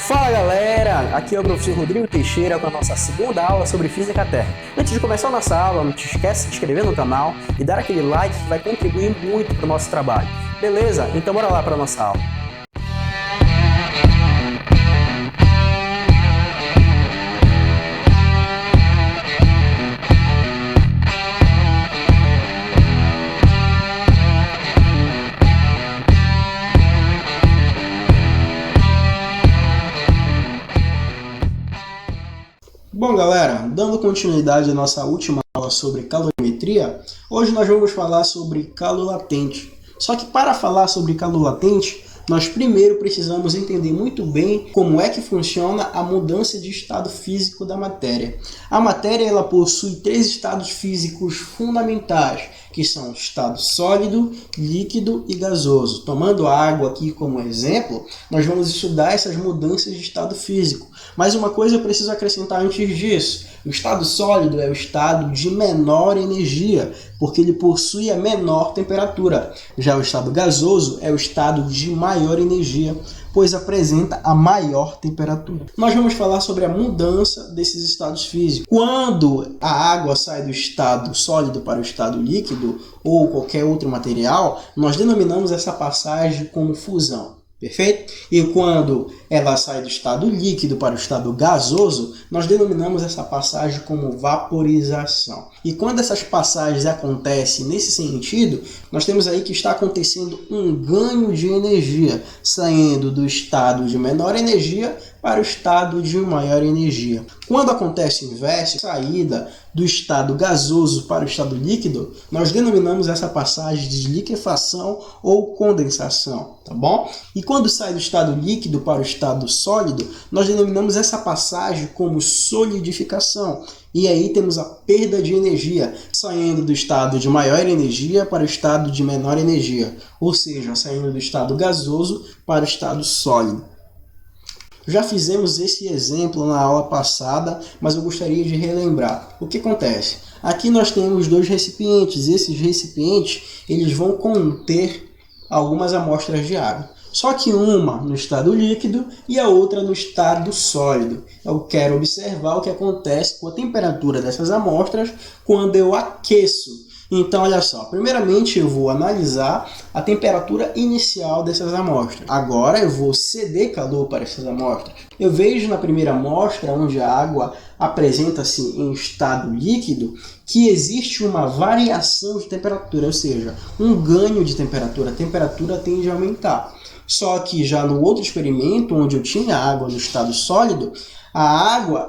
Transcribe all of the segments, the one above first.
Fala galera, aqui é o professor Rodrigo Teixeira com a nossa segunda aula sobre Física Terra. Antes de começar a nossa aula, não te esquece de se inscrever no canal e dar aquele like que vai contribuir muito para o nosso trabalho. Beleza? Então bora lá para a nossa aula. Bom galera, dando continuidade à nossa última aula sobre calorimetria, hoje nós vamos falar sobre calor latente. Só que para falar sobre calor latente, nós primeiro precisamos entender muito bem como é que funciona a mudança de estado físico da matéria. A matéria ela possui três estados físicos fundamentais, que são estado sólido, líquido e gasoso. Tomando a água aqui como exemplo, nós vamos estudar essas mudanças de estado físico. Mas uma coisa eu preciso acrescentar antes disso. O estado sólido é o estado de menor energia, porque ele possui a menor temperatura. Já o estado gasoso é o estado de maior energia, pois apresenta a maior temperatura. Nós vamos falar sobre a mudança desses estados físicos. Quando a água sai do estado sólido para o estado líquido, ou qualquer outro material, nós denominamos essa passagem como fusão. Perfeito? E quando ela sai do estado líquido para o estado gasoso, nós denominamos essa passagem como vaporização. E quando essas passagens acontecem nesse sentido, nós temos aí que está acontecendo um ganho de energia, saindo do estado de menor energia para o estado de maior energia. Quando acontece o inverso, saída do estado gasoso para o estado líquido, nós denominamos essa passagem de liquefação ou condensação, tá bom? E quando sai do estado líquido para o estado sólido, nós denominamos essa passagem como solidificação. E aí temos a perda de energia, saindo do estado de maior energia para o estado de menor energia, ou seja, saindo do estado gasoso para o estado sólido. Já fizemos esse exemplo na aula passada, mas eu gostaria de relembrar. O que acontece? Aqui nós temos dois recipientes. Esses recipientes eles vão conter algumas amostras de água. Só que uma no estado líquido e a outra no estado sólido. Eu quero observar o que acontece com a temperatura dessas amostras quando eu aqueço. Então, olha só, primeiramente eu vou analisar a temperatura inicial dessas amostras. Agora eu vou ceder calor para essas amostras. Eu vejo na primeira amostra, onde a água apresenta-se em estado líquido, que existe uma variação de temperatura, ou seja, um ganho de temperatura. A temperatura tende a aumentar. Só que já no outro experimento, onde eu tinha água no estado sólido, a água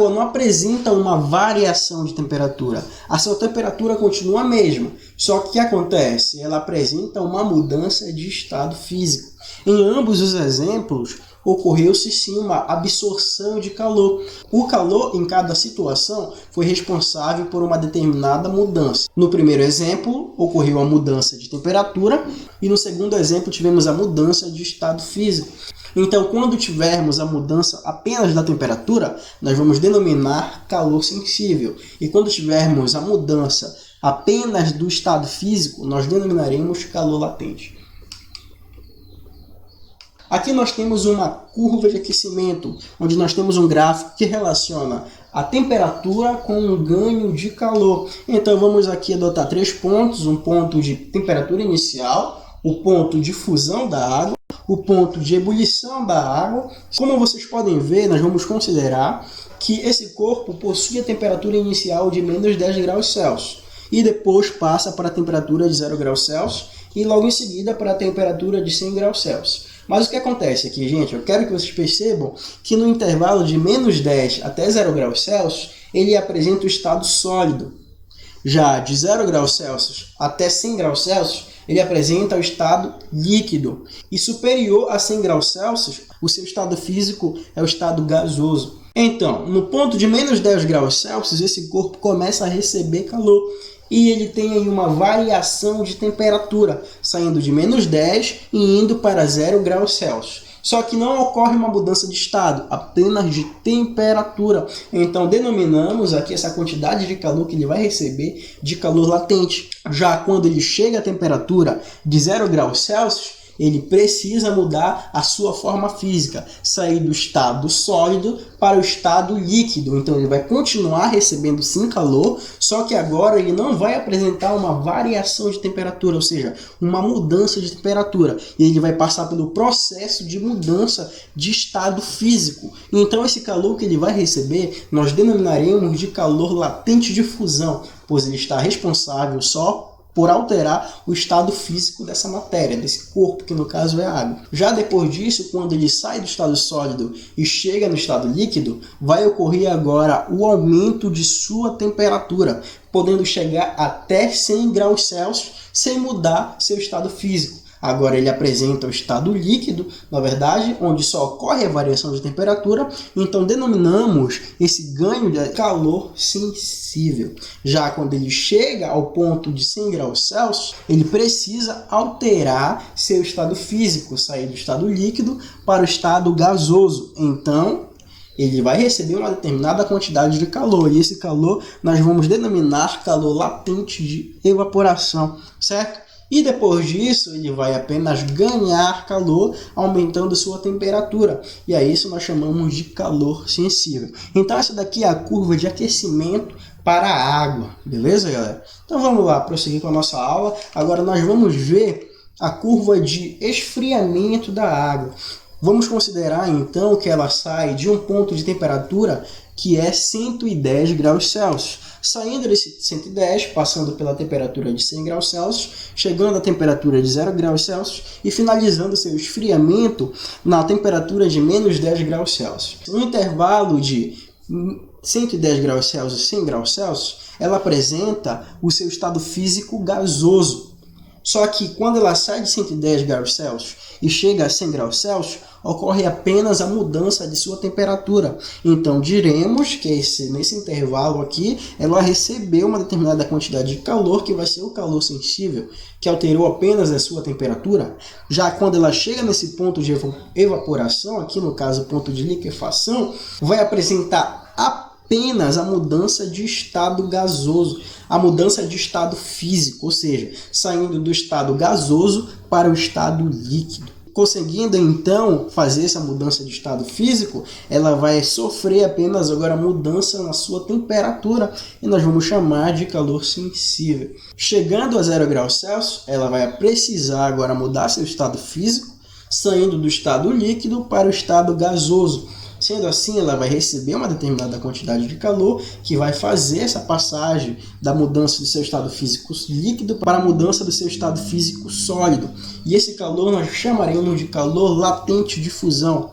não apresenta uma variação de temperatura. A sua temperatura continua a mesma. Só que o que acontece? Ela apresenta uma mudança de estado físico. Em ambos os exemplos, ocorreu-se sim uma absorção de calor. O calor, em cada situação, foi responsável por uma determinada mudança. No primeiro exemplo, ocorreu a mudança de temperatura e no segundo exemplo, tivemos a mudança de estado físico. Então, quando tivermos a mudança apenas da temperatura, nós vamos denominar calor sensível. E quando tivermos a mudança apenas do estado físico, nós denominaremos calor latente. Aqui nós temos uma curva de aquecimento, onde nós temos um gráfico que relaciona a temperatura com um ganho de calor. Então vamos aqui adotar três pontos, um ponto de temperatura inicial, o ponto de fusão da água, o ponto de ebulição da água. Como vocês podem ver, nós vamos considerar que esse corpo possui a temperatura inicial de menos 10 graus Celsius e depois passa para a temperatura de 0 graus Celsius e logo em seguida para a temperatura de 100 graus Celsius. Mas o que acontece aqui, gente? Eu quero que vocês percebam que no intervalo de menos 10 até 0 graus Celsius, ele apresenta o estado sólido. Já de 0 graus Celsius até 100 graus Celsius, ele apresenta o estado líquido. E superior a 100 graus Celsius, o seu estado físico é o estado gasoso. Então, no ponto de menos 10 graus Celsius, esse corpo começa a receber calor. E ele tem aí uma variação de temperatura, saindo de menos 10 e indo para 0 graus Celsius. Só que não ocorre uma mudança de estado, apenas de temperatura. Então denominamos aqui essa quantidade de calor que ele vai receber de calor latente. Já quando ele chega à temperatura de 0 graus Celsius, ele precisa mudar a sua forma física, sair do estado sólido para o estado líquido. Então ele vai continuar recebendo sim calor, só que agora ele não vai apresentar uma variação de temperatura, ou seja, uma mudança de temperatura. E ele vai passar pelo processo de mudança de estado físico. Então esse calor que ele vai receber, nós denominaremos de calor latente de fusão, pois ele está responsável só por alterar o estado físico dessa matéria, desse corpo, que no caso é a água. Já depois disso, quando ele sai do estado sólido e chega no estado líquido, vai ocorrer agora o aumento de sua temperatura, podendo chegar até 100 graus Celsius sem mudar seu estado físico. Agora ele apresenta o estado líquido, na verdade, onde só ocorre a variação de temperatura, então denominamos esse ganho de calor sensível. Já quando ele chega ao ponto de 100 graus Celsius, ele precisa alterar seu estado físico, sair do estado líquido para o estado gasoso. Então, ele vai receber uma determinada quantidade de calor, e esse calor nós vamos denominar calor latente de evaporação, certo? E depois disso, ele vai apenas ganhar calor, aumentando sua temperatura. E a isso nós chamamos de calor sensível. Então essa daqui é a curva de aquecimento para a água. Beleza, galera? Então vamos lá, prosseguir com a nossa aula. Agora nós vamos ver a curva de esfriamento da água. Vamos considerar então que ela sai de um ponto de temperatura que é 110 graus Celsius. Saindo desse 110, passando pela temperatura de 100 graus Celsius, chegando à temperatura de 0 graus Celsius e finalizando seu esfriamento na temperatura de menos 10 graus Celsius. No intervalo de 110 graus Celsius e 100 graus Celsius, ela apresenta o seu estado físico gasoso. Só que quando ela sai de 110 graus Celsius e chega a 100 graus Celsius, ocorre apenas a mudança de sua temperatura. Então diremos que nesse intervalo aqui, ela recebeu uma determinada quantidade de calor, que vai ser o calor sensível, que alterou apenas a sua temperatura. Já quando ela chega nesse ponto de evaporação, aqui no caso ponto de liquefação, vai apresentar apenas a mudança de estado gasoso, a mudança de estado físico, ou seja, saindo do estado gasoso para o estado líquido. Conseguindo então fazer essa mudança de estado físico, ela vai sofrer apenas agora mudança na sua temperatura, e nós vamos chamar de calor sensível. Chegando a 0 graus Celsius, ela vai precisar agora mudar seu estado físico, saindo do estado líquido para o estado gasoso. Sendo assim, ela vai receber uma determinada quantidade de calor que vai fazer essa passagem da mudança do seu estado físico líquido para a mudança do seu estado físico sólido. E esse calor nós chamaremos de calor latente de fusão.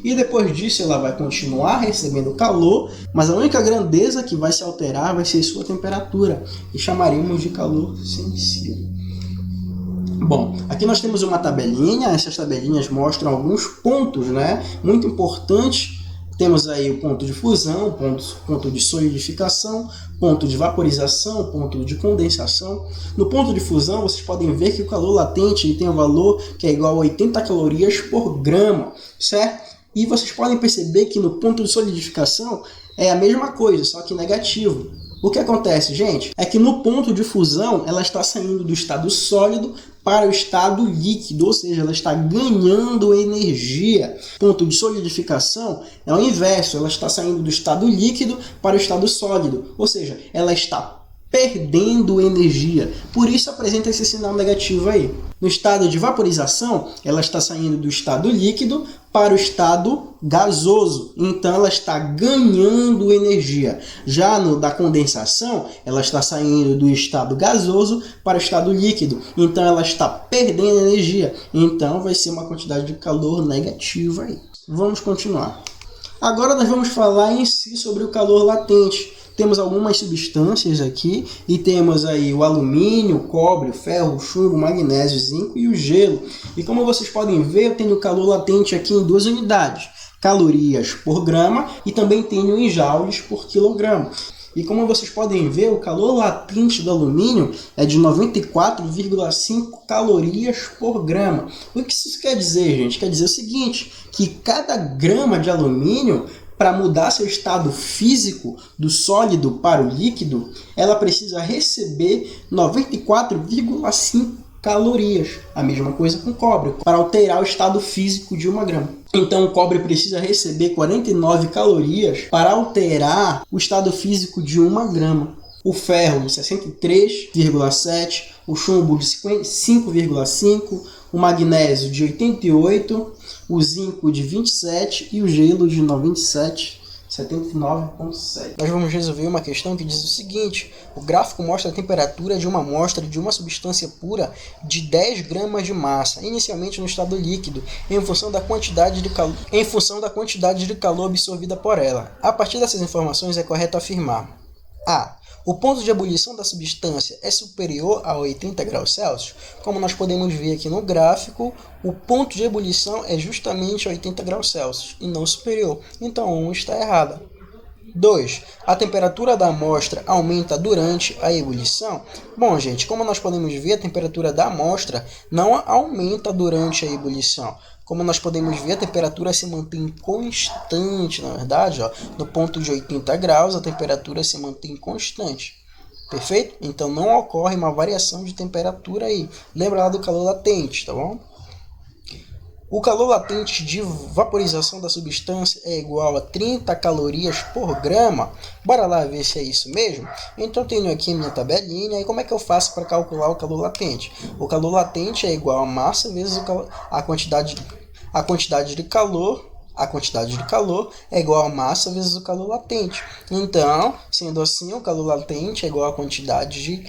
E depois disso ela vai continuar recebendo calor, mas a única grandeza que vai se alterar vai ser sua temperatura, e chamaremos de calor sensível. Bom, aqui nós temos uma tabelinha, essas tabelinhas mostram alguns pontos, né, muito importantes. Temos aí o ponto de fusão, ponto de solidificação, ponto de vaporização, ponto de condensação. No ponto de fusão, vocês podem ver que o calor latente tem um valor que é igual a 80 calorias por grama, certo? E vocês podem perceber que no ponto de solidificação é a mesma coisa, só que negativo. O que acontece, gente, é que no ponto de fusão ela está saindo do estado sólido para o estado líquido, ou seja, ela está ganhando energia. Ponto de solidificação é o inverso, ela está saindo do estado líquido para o estado sólido, ou seja, ela está perdendo energia. Por isso apresenta esse sinal negativo aí. No estado de vaporização, ela está saindo do estado líquido para o estado gasoso. Então ela está ganhando energia. Já no da condensação, ela está saindo do estado gasoso para o estado líquido. Então ela está perdendo energia. Então vai ser uma quantidade de calor negativa aí. Vamos continuar. Agora nós vamos falar em si sobre o calor latente. Temos algumas substâncias aqui e temos aí o alumínio, o cobre, o ferro, o chumbo, o magnésio, o zinco e o gelo. E como vocês podem ver, eu tenho calor latente aqui em 2 unidades, calorias por grama, e também tenho em joules por quilograma. E como vocês podem ver, o calor latente do alumínio é de 94,5 calorias por grama. O que isso quer dizer, gente? Quer dizer o seguinte, que cada grama de alumínio, para mudar seu estado físico do sólido para o líquido, ela precisa receber 94,5 calorias. A mesma coisa com cobre, para alterar o estado físico de 1 grama. Então o cobre precisa receber 49 calorias para alterar o estado físico de 1 grama. O ferro de 63,7, o chumbo de 5,5, o magnésio de 88, o zinco de 27 e o gelo de 79,7. Nós vamos resolver uma questão que diz o seguinte: o gráfico mostra a temperatura de uma amostra de uma substância pura de 10 gramas de massa, inicialmente no estado líquido, em função da quantidade de calor absorvida por ela. A partir dessas informações é correto afirmar: A. O ponto de ebulição da substância é superior a 80 graus Celsius. Como nós podemos ver aqui no gráfico, o ponto de ebulição é justamente 80 graus Celsius e não superior. Então, 1 está errada. 2. A temperatura da amostra aumenta durante a ebulição? Bom, gente, como nós podemos ver, a temperatura da amostra não aumenta durante a ebulição. Como nós podemos ver, a temperatura se mantém constante, na verdade, ó, no ponto de 80 graus, a temperatura se mantém constante. Perfeito? Então, não ocorre uma variação de temperatura aí. Lembra lá do calor latente, tá bom? O calor latente de vaporização da substância é igual a 30 calorias por grama. Bora lá ver se é isso mesmo? Então, tenho aqui minha tabelinha. E como é que eu faço para calcular o calor latente? O calor latente é igual a massa vezes a quantidade de calor. A quantidade de calor é igual a massa vezes o calor latente. Então, sendo assim, o calor latente é igual a quantidade de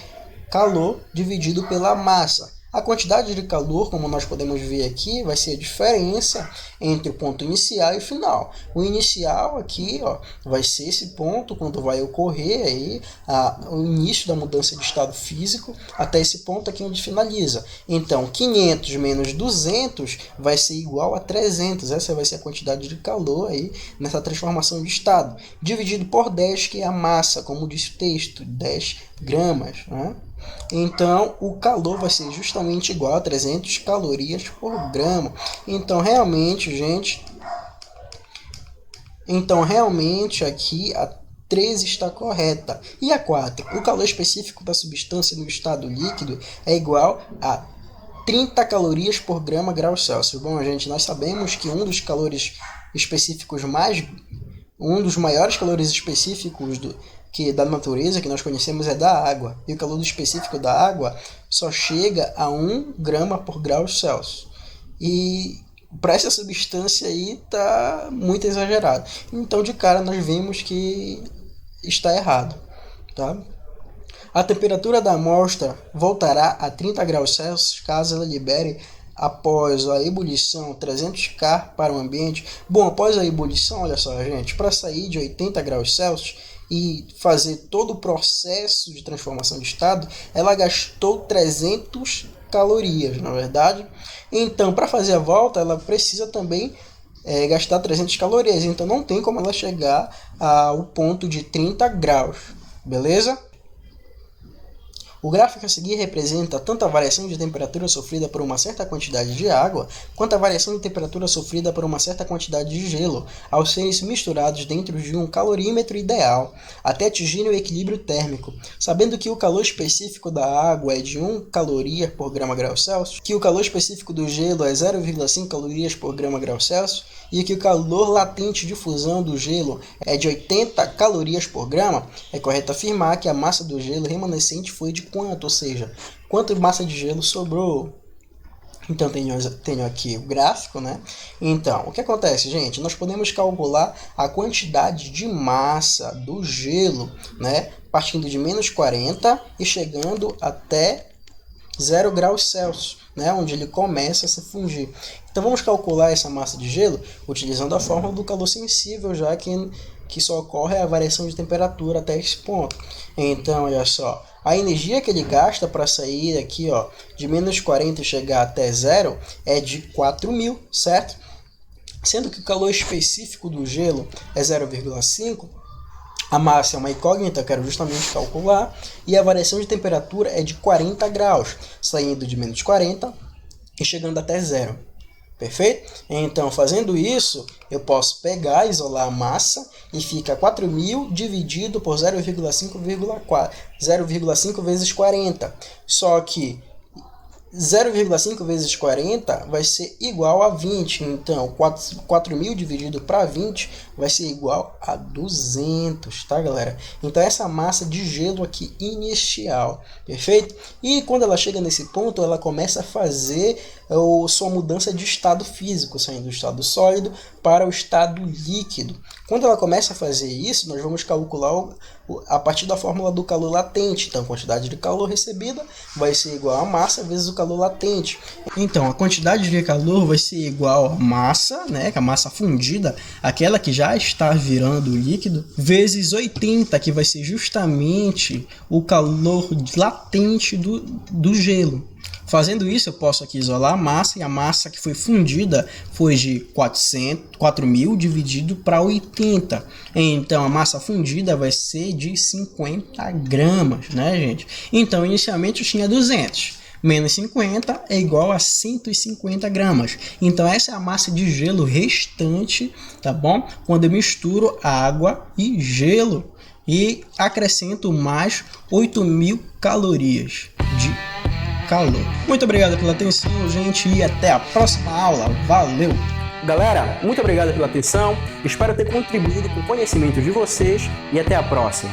calor dividido pela massa. A quantidade de calor, como nós podemos ver aqui, vai ser a diferença entre o ponto inicial e final. O inicial aqui, ó, vai ser esse ponto quando vai ocorrer aí o início da mudança de estado físico até esse ponto aqui onde finaliza. Então, 500 menos 200 vai ser igual a 300. Essa vai ser a quantidade de calor aí nessa transformação de estado. Dividido por 10, que é a massa, como diz o texto, 10 gramas, né? Então, o calor vai ser justamente igual a 300 calorias por grama. Então, realmente, gente, aqui a 3 está correta. E a 4? O calor específico da substância no estado líquido é igual a 30 calorias por grau Celsius. Bom, gente, nós sabemos que um dos maiores calores específicos da natureza que nós conhecemos é da água. E o calor específico da água só chega a 1 grama por grau Celsius. E para essa substância aí está muito exagerado. Então, de cara, nós vemos que está errado. Tá? A temperatura da amostra voltará a 30 graus Celsius caso ela libere após a ebulição 300 K para o ambiente. Bom, após a ebulição, olha só, gente, para sair de 80 graus Celsius e fazer todo o processo de transformação de estado, ela gastou 300 calorias, na verdade. Então, para fazer a volta, ela precisa também gastar 300 calorias. Então, não tem como ela chegar ao ponto de 30 graus, beleza? O gráfico a seguir representa tanto a variação de temperatura sofrida por uma certa quantidade de água, quanto a variação de temperatura sofrida por uma certa quantidade de gelo, ao serem misturados dentro de um calorímetro ideal, até atingirem o equilíbrio térmico. Sabendo que o calor específico da água é de 1 caloria por grau Celsius, que o calor específico do gelo é 0,5 calorias por grau Celsius, e que o calor latente de fusão do gelo é de 80 calorias por grama, é correto afirmar que a massa do gelo remanescente foi de quanto? Ou seja, quanto massa de gelo sobrou? Então, tenho aqui o gráfico, né? Então, o que acontece, gente? Nós podemos calcular a quantidade de massa do gelo, né? Partindo de menos 40 e chegando até 0 graus Celsius, né? Onde ele começa a se fundir. Então, vamos calcular essa massa de gelo utilizando a fórmula do calor sensível, já que só ocorre a variação de temperatura até esse ponto. Então, olha só, a energia que ele gasta para sair aqui, ó, de menos 40 e chegar até 0 é de 4.000, certo? Sendo que o calor específico do gelo é 0,5, a massa é uma incógnita, quero justamente calcular, e a variação de temperatura é de 40 graus, saindo de menos 40 e chegando até 0. Perfeito? Então, fazendo isso, eu posso pegar, isolar a massa e fica 4.000 dividido por 0,5 vezes 40. Só que 0,5 vezes 40 vai ser igual a 20. Então, 4.000 dividido para 20 vai ser igual a 200, tá, galera? Então, essa massa de gelo aqui inicial, perfeito? E quando ela chega nesse ponto, ela começa a fazer sua mudança de estado físico, saindo do estado sólido para o estado líquido. Quando ela começa a fazer isso, nós vamos calcular a partir da fórmula do calor latente. Então, a quantidade de calor recebida vai ser igual a massa vezes o calor latente. Então, a quantidade de calor vai ser igual a massa, né, que é a massa fundida, aquela que já está virando líquido, vezes 80, que vai ser justamente o calor latente do gelo. Fazendo isso, eu posso aqui isolar a massa, e a massa que foi fundida foi de 4.000 dividido para 80. Então, a massa fundida vai ser de 50 gramas, né, gente? Então, inicialmente eu tinha 200. Menos 50 é igual a 150 gramas. Então, essa é a massa de gelo restante, tá bom? Quando eu misturo água e gelo e acrescento mais 8.000 calorias de calor. Muito obrigado pela atenção, gente, e até a próxima aula. Valeu! Galera, muito obrigado pela atenção. Espero ter contribuído com o conhecimento de vocês e até a próxima.